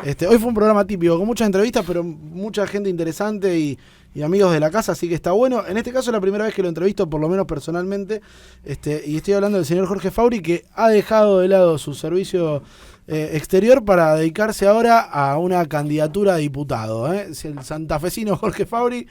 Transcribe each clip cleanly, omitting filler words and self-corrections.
Hoy fue un programa típico, con muchas entrevistas, pero mucha gente interesante y amigos de la casa, así que está bueno. En este caso es la primera vez que lo entrevisto, por lo menos personalmente, y estoy hablando del señor Jorge Fauri, que ha dejado de lado su servicio exterior para dedicarse ahora a una candidatura a diputado. Es el santafesino Jorge Fauri,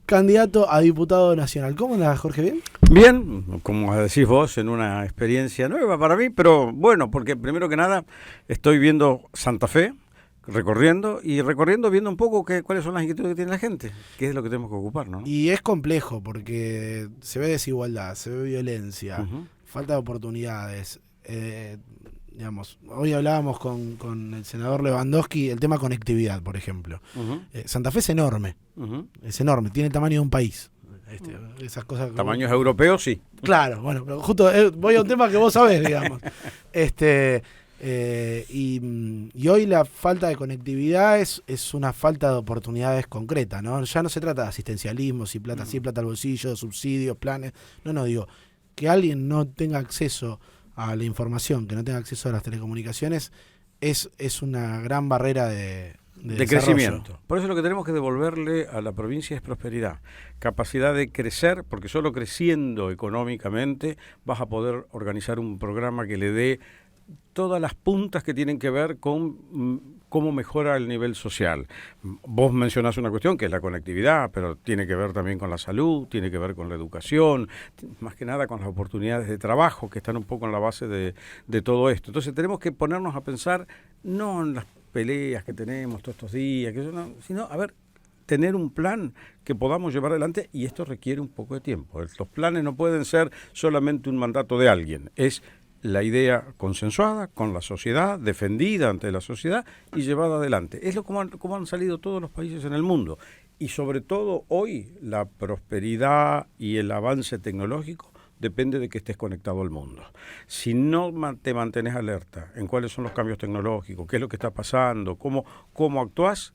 candidato a diputado nacional. ¿Cómo andás, Jorge? ¿Bien? Bien, como decís vos, en una experiencia nueva para mí, pero bueno, porque primero que nada estoy viendo Santa Fe, recorriendo viendo un poco cuáles son las inquietudes que tiene la gente, qué es lo que tenemos que ocuparnos, ¿no? Y es complejo porque se ve desigualdad, se ve violencia, falta de oportunidades. Digamos, hoy hablábamos con el senador Lewandowski el tema conectividad, por ejemplo. Santa Fe es enorme, tiene el tamaño de un país. Esas cosas. Tamaños europeos, sí. Claro, bueno, pero justo voy a un tema que vos sabés, digamos. Y hoy la falta de conectividad es una falta de oportunidades concretas, ¿no? Ya no se trata de asistencialismo, si plata sí, plata al bolsillo, subsidios, planes. No, digo, que alguien no tenga acceso a la información, que no tenga acceso a las telecomunicaciones, es una gran barrera de crecimiento. Por eso lo que tenemos que devolverle a la provincia es prosperidad, capacidad de crecer, porque solo creciendo económicamente vas a poder organizar un programa que le dé todas las puntas que tienen que ver con cómo mejora el nivel social. Vos mencionás una cuestión que es la conectividad, pero tiene que ver también con la salud, tiene que ver con la educación, más que nada con las oportunidades de trabajo que están un poco en la base de todo esto. Entonces tenemos que ponernos a pensar no en las peleas que tenemos todos estos días, sino a ver, tener un plan que podamos llevar adelante, y esto requiere un poco de tiempo. Los planes no pueden ser solamente un mandato de alguien, es la idea consensuada con la sociedad, defendida ante la sociedad y llevada adelante. Es como han salido todos los países en el mundo. Y sobre todo hoy la prosperidad y el avance tecnológico depende de que estés conectado al mundo. Si no te mantenés alerta en cuáles son los cambios tecnológicos, qué es lo que está pasando, cómo actuás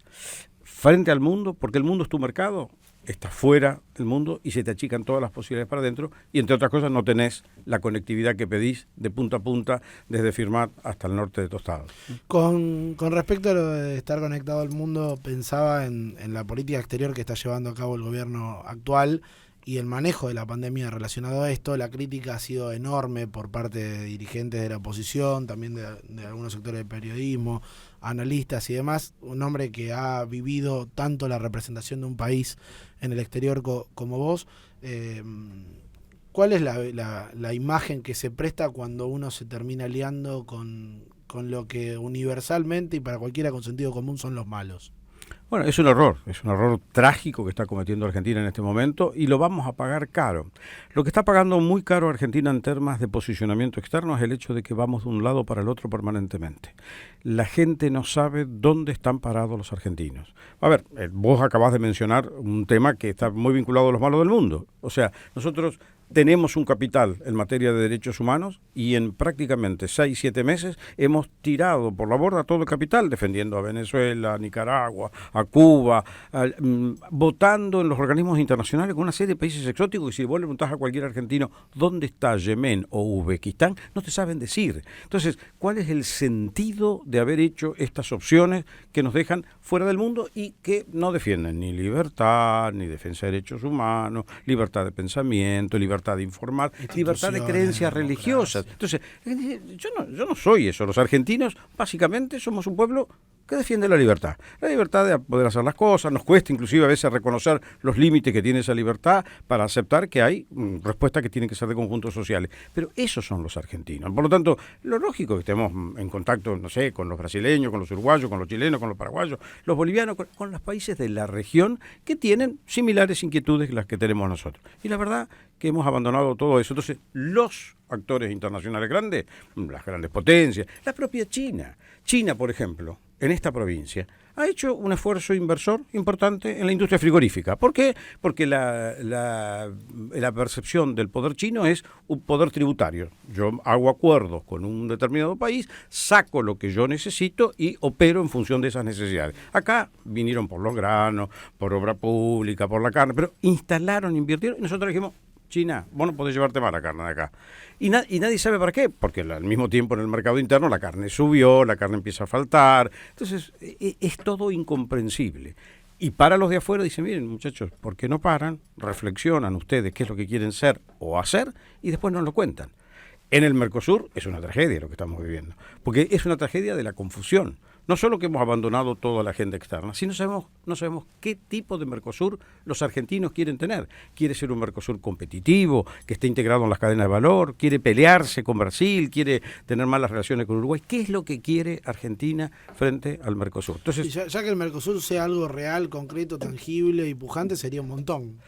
frente al mundo, porque el mundo es tu mercado, estás fuera del mundo y se te achican todas las posibilidades para adentro, y entre otras cosas no tenés la conectividad que pedís de punta a punta desde Firmat hasta el norte de Tostado. Con respecto a lo de estar conectado al mundo, pensaba en la política exterior que está llevando a cabo el gobierno actual y el manejo de la pandemia relacionado a esto. La crítica ha sido enorme por parte de dirigentes de la oposición, también de algunos sectores del periodismo, analistas y demás. Un hombre que ha vivido tanto la representación de un país en el exterior como vos. ¿Cuál es la imagen que se presta cuando uno se termina liando con lo que universalmente y para cualquiera con sentido común son los malos? Bueno, es un error trágico que está cometiendo Argentina en este momento, y lo vamos a pagar caro. Lo que está pagando muy caro Argentina en temas de posicionamiento externo es el hecho de que vamos de un lado para el otro permanentemente. La gente no sabe dónde están parados los argentinos. A ver, vos acabás de mencionar un tema que está muy vinculado a los malos del mundo. O sea, nosotros tenemos un capital en materia de derechos humanos y en prácticamente 6-7 meses hemos tirado por la borda todo el capital, defendiendo a Venezuela, a Nicaragua, a Cuba, votando en los organismos internacionales con una serie de países exóticos, y si vos le preguntás a cualquier argentino dónde está Yemen o Uzbekistán, no te saben decir. Entonces, ¿cuál es el sentido de haber hecho estas opciones que nos dejan fuera del mundo y que no defienden ni libertad, ni defensa de derechos humanos, libertad de pensamiento, libertad de informar, libertad de creencias religiosas? Entonces, yo no soy eso. Los argentinos básicamente somos un pueblo que defiende la libertad de poder hacer las cosas. Nos cuesta inclusive a veces reconocer los límites que tiene esa libertad para aceptar que hay respuestas que tienen que ser de conjuntos sociales, pero esos son los argentinos. Por lo tanto, lo lógico es que estemos en contacto, no sé, con los brasileños, con los uruguayos, con los chilenos, con los paraguayos, los bolivianos, con los países de la región que tienen similares inquietudes que las que tenemos nosotros. Y la verdad que hemos abandonado todo eso. Entonces, los actores internacionales grandes, las grandes potencias, la propia China, por ejemplo, en esta provincia, ha hecho un esfuerzo inversor importante en la industria frigorífica. ¿Por qué? Porque la percepción del poder chino es un poder tributario. Yo hago acuerdos con un determinado país, saco lo que yo necesito y opero en función de esas necesidades. Acá vinieron por los granos, por obra pública, por la carne, pero invirtieron, y nosotros dijimos, China, vos no podés llevarte más la carne de acá. Y nadie sabe para qué, porque al mismo tiempo en el mercado interno la carne subió, la carne empieza a faltar. Entonces, es todo incomprensible. Y para los de afuera dicen, miren muchachos, ¿por qué no paran? Reflexionan ustedes qué es lo que quieren ser o hacer y después nos lo cuentan. En el Mercosur es una tragedia lo que estamos viviendo, porque es una tragedia de la confusión. No solo que hemos abandonado toda la agenda externa, sino no sabemos qué tipo de Mercosur los argentinos quieren tener. ¿Quiere ser un Mercosur competitivo, que esté integrado en las cadenas de valor? ¿Quiere pelearse con Brasil? ¿Quiere tener malas relaciones con Uruguay? ¿Qué es lo que quiere Argentina frente al Mercosur? Entonces, ya que el Mercosur sea algo real, concreto, tangible y pujante, sería un montón.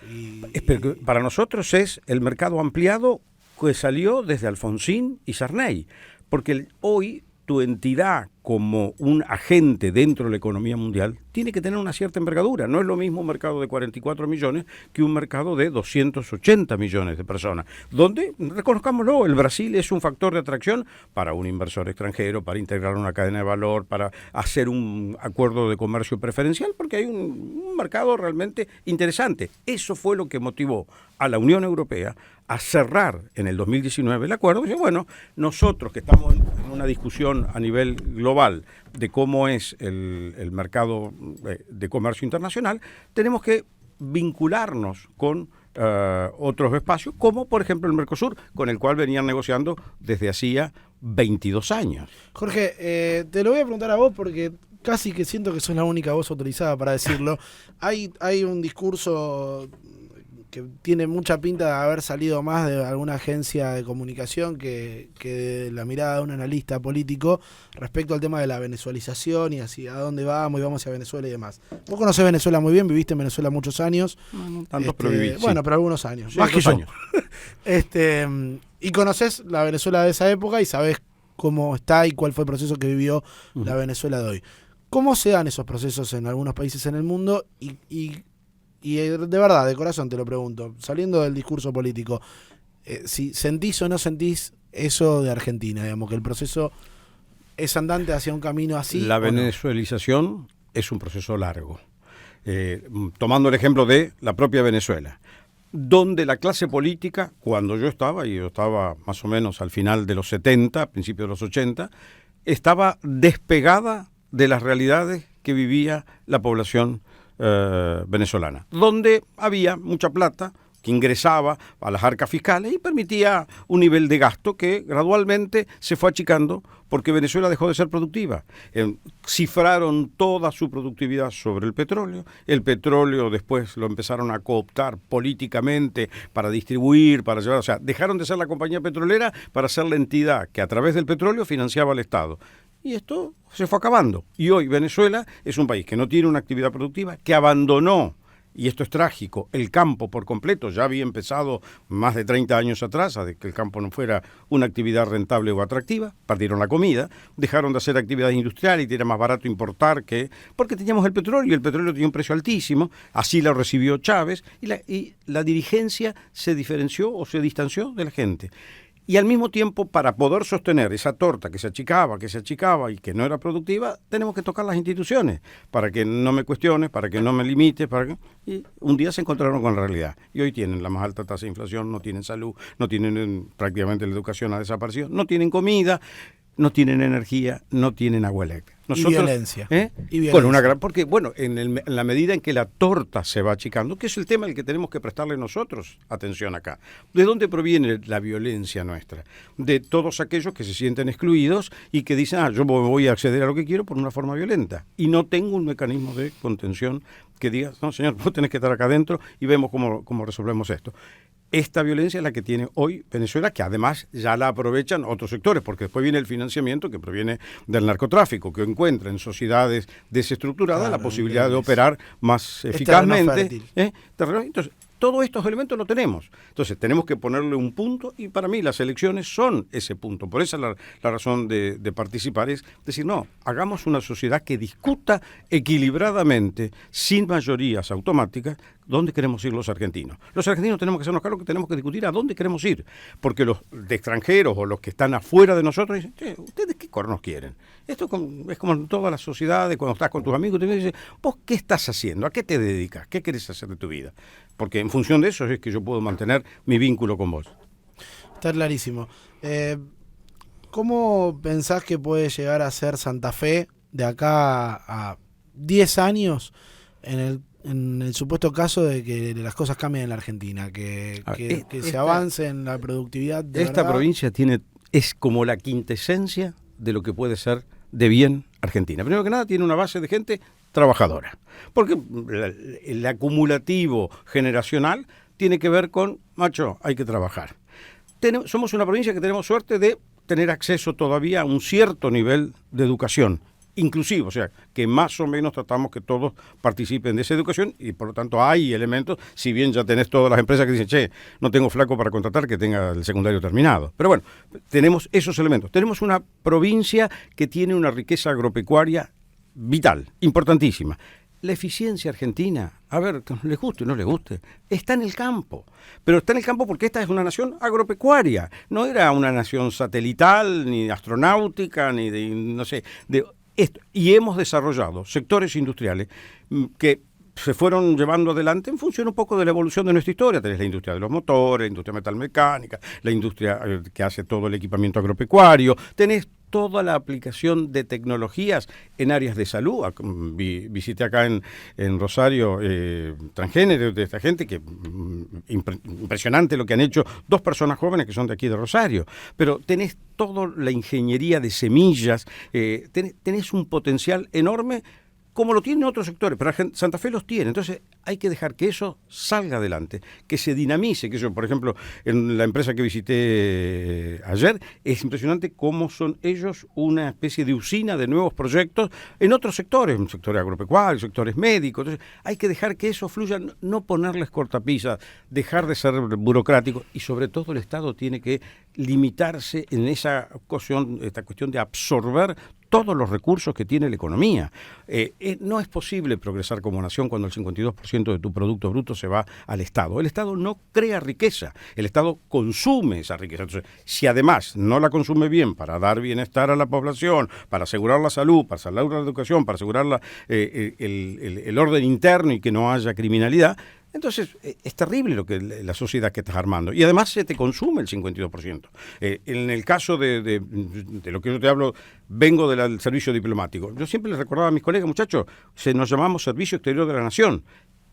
Para nosotros es el mercado ampliado que salió desde Alfonsín y Sarney, porque hoy tu entidad como un agente dentro de la economía mundial tiene que tener una cierta envergadura. No es lo mismo un mercado de 44 millones que un mercado de 280 millones de personas, donde, reconozcámoslo, el Brasil es un factor de atracción para un inversor extranjero, para integrar una cadena de valor, para hacer un acuerdo de comercio preferencial, porque hay un mercado realmente interesante. Eso fue lo que motivó a la Unión Europea a cerrar en el 2019 el acuerdo. Y bueno, nosotros que estamos en una discusión a nivel global de cómo es el mercado de comercio internacional, tenemos que vincularnos con otros espacios, como por ejemplo el Mercosur, con el cual venían negociando desde hacía 22 años. Jorge, te lo voy a preguntar a vos porque casi que siento que sos la única voz autorizada para decirlo. Hay un discurso que tiene mucha pinta de haber salido más de alguna agencia de comunicación que de la mirada de un analista político respecto al tema de la venezualización y hacia dónde vamos y vamos hacia Venezuela y demás. Vos conocés Venezuela muy bien, viviste en Venezuela muchos años. No tantos, pero viví, bueno, sí. pero algunos años. Más que yo. Años. Y conocés la Venezuela de esa época y sabés cómo está y cuál fue el proceso que vivió la Venezuela de hoy. ¿Cómo se dan esos procesos en algunos países en el mundo? Y de verdad, de corazón te lo pregunto, saliendo del discurso político, si sentís o no sentís eso de Argentina, digamos, que el proceso es andante hacia un camino así. La venezuelización es un proceso largo. Tomando el ejemplo de la propia Venezuela, donde la clase política, cuando yo estaba más o menos al final de los 70, principios de los 80, estaba despegada de las realidades que vivía la población venezolana, donde había mucha plata que ingresaba a las arcas fiscales y permitía un nivel de gasto que gradualmente se fue achicando porque Venezuela dejó de ser productiva. Cifraron toda su productividad sobre el petróleo después lo empezaron a cooptar políticamente para distribuir, para llevar, o sea, dejaron de ser la compañía petrolera para ser la entidad que a través del petróleo financiaba al Estado. Y esto se fue acabando. Y hoy Venezuela es un país que no tiene una actividad productiva, que abandonó, y esto es trágico, el campo por completo. Ya había empezado más de 30 años atrás a que el campo no fuera una actividad rentable o atractiva. Perdieron la comida, dejaron de hacer actividades industriales y era más barato importar porque teníamos el petróleo y el petróleo tenía un precio altísimo. Así lo recibió Chávez y la dirigencia se diferenció o se distanció de la gente. Y al mismo tiempo, para poder sostener esa torta que se achicaba y que no era productiva, tenemos que tocar las instituciones para que no me cuestiones, para que no me limites. Y un día se encontraron con la realidad. Y hoy tienen la más alta tasa de inflación, no tienen salud, no tienen prácticamente la educación ha desaparecido, no tienen comida, no tienen energía, no tienen agua eléctrica. Nosotros, y violencia. Y violencia. Porque, en la medida en que la torta se va achicando, que es el tema al que tenemos que prestarle nosotros atención acá. ¿De dónde proviene la violencia nuestra? De todos aquellos que se sienten excluidos y que dicen, yo voy a acceder a lo que quiero por una forma violenta. Y no tengo un mecanismo de contención que diga, no, señor, vos tenés que estar acá adentro y vemos cómo resolvemos esto. Esta violencia es la que tiene hoy Venezuela, que además ya la aprovechan otros sectores, porque después viene el financiamiento que proviene del narcotráfico, que encuentra en sociedades desestructuradas la posibilidad de operar más eficazmente. Entonces, todos estos elementos lo tenemos. Entonces, tenemos que ponerle un punto y para mí las elecciones son ese punto. Por esa la razón de participar es decir, no, hagamos una sociedad que discuta equilibradamente, sin mayorías automáticas, dónde queremos ir los argentinos. Los argentinos tenemos que hacernos cargo que tenemos que discutir a dónde queremos ir, porque los de extranjeros o los que están afuera de nosotros dicen, che, ¿ustedes qué cornos quieren? Esto es como en todas las sociedades, cuando estás con tus amigos, te dicen, ¿vos qué estás haciendo? ¿A qué te dedicas? ¿Qué querés hacer de tu vida? Porque en función de eso es que yo puedo mantener mi vínculo con vos. Está clarísimo. ¿Cómo pensás que puede llegar a ser Santa Fe de acá a 10 años en el supuesto caso de que las cosas cambien en la Argentina, que se avance en la productividad de esta verdad? Provincia es como la quintesencia de lo que puede ser de bien Argentina. Primero que nada, tiene una base de gente trabajadora, porque el acumulativo generacional tiene que ver con, macho, hay que trabajar. Somos una provincia que tenemos suerte de tener acceso todavía a un cierto nivel de educación inclusivo, o sea, que más o menos tratamos que todos participen de esa educación y por lo tanto hay elementos, si bien ya tenés todas las empresas que dicen, che, no tengo flaco para contratar que tenga el secundario terminado. Pero bueno, tenemos esos elementos. Tenemos una provincia que tiene una riqueza agropecuaria vital, importantísima. La eficiencia argentina, a ver, que les guste o no les guste, está en el campo. Pero está en el campo porque esta es una nación agropecuaria. No era una nación satelital, ni astronáutica, ni de, no sé, de esto. Y hemos desarrollado sectores industriales que se fueron llevando adelante en función un poco de la evolución de nuestra historia. Tenés la industria de los motores, la industria metalmecánica, la industria que hace todo el equipamiento agropecuario, tenés toda la aplicación de tecnologías en áreas de salud. Visité acá en Rosario transgénero de esta gente, que impresionante lo que han hecho 2 personas jóvenes que son de aquí de Rosario. Pero tenés toda la ingeniería de semillas, tenés un potencial enorme, como lo tienen otros sectores, pero Santa Fe los tiene. Entonces hay que dejar que eso salga adelante, que se dinamice. Que yo, por ejemplo, en la empresa que visité ayer, es impresionante cómo son ellos una especie de usina de nuevos proyectos en otros sectores, en sectores agropecuarios, sectores médicos. Entonces hay que dejar que eso fluya, no ponerles cortapisas, dejar de ser burocrático, y sobre todo el Estado tiene que limitarse en esta cuestión de absorber todos los recursos que tiene la economía. No es posible progresar como nación cuando el 52% de tu Producto Bruto se va al Estado. El Estado no crea riqueza, el Estado consume esa riqueza. Entonces, si además no la consume bien para dar bienestar a la población, para asegurar la salud, para asegurar la educación, para asegurar el orden interno y que no haya criminalidad, entonces es terrible la sociedad que estás armando. Y además se te consume el 52%. En el caso de lo que yo te hablo, vengo del servicio diplomático. Yo siempre les recordaba a mis colegas, muchachos, nos llamamos Servicio Exterior de la Nación.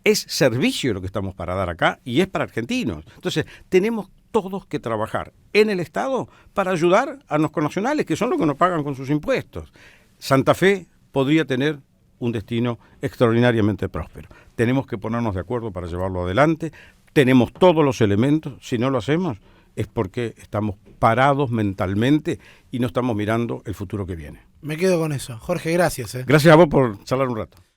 Es servicio lo que estamos para dar acá y es para argentinos. Entonces tenemos todos que trabajar en el Estado para ayudar a los connacionales, que son los que nos pagan con sus impuestos. Santa Fe podría tener un destino extraordinariamente próspero. Tenemos que ponernos de acuerdo para llevarlo adelante. Tenemos todos los elementos. Si no lo hacemos es porque estamos parados mentalmente y no estamos mirando el futuro que viene. Me quedo con eso. Jorge, gracias. Gracias a vos por charlar un rato.